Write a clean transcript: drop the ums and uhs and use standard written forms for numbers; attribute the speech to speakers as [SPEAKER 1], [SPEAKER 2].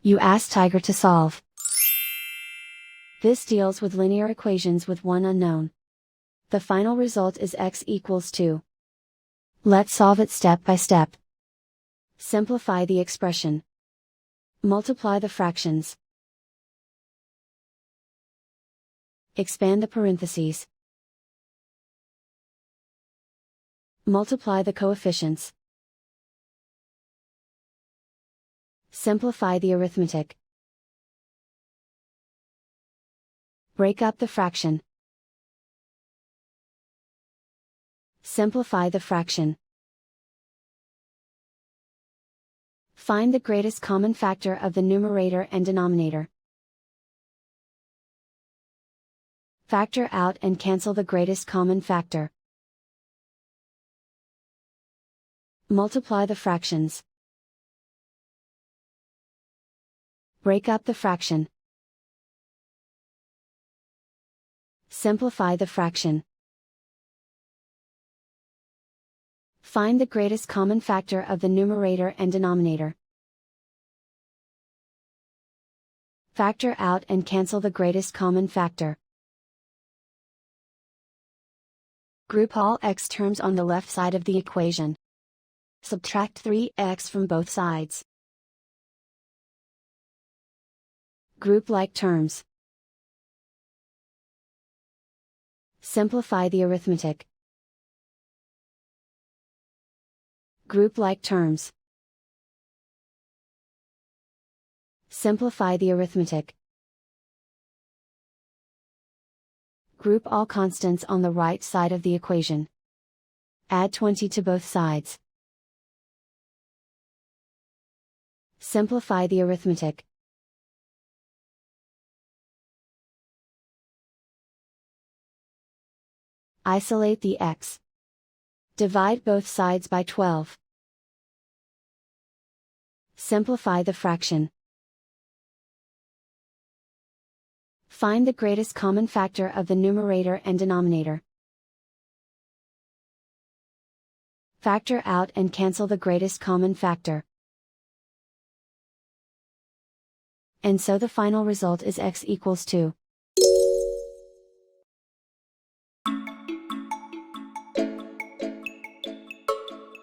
[SPEAKER 1] You ask Tiger to solve. This deals with linear equations with one unknown. The final result is x equals 2. Let's solve it step by step. Simplify the expression. Multiply the fractions. Expand the parentheses. Multiply the coefficients. Simplify the arithmetic. Break up the fraction. Simplify the fraction. Find the greatest common factor of the numerator and denominator. Factor out and cancel the greatest common factor. Multiply the fractions. Break up the fraction. Simplify the fraction. Find the greatest common factor of the numerator and denominator. Factor out and cancel the greatest common factor. Group all x terms on the left side of the equation. Subtract 3x from both sides. Group like terms. Simplify the arithmetic. Group like terms. Simplify the arithmetic. Group all constants on the right side of the equation. Add 20 to both sides. Simplify the arithmetic. Isolate the x. Divide both sides by 12. Simplify the fraction. Find the greatest common factor of the numerator and denominator. Factor out and cancel the greatest common factor. And so the final result is x equals 2.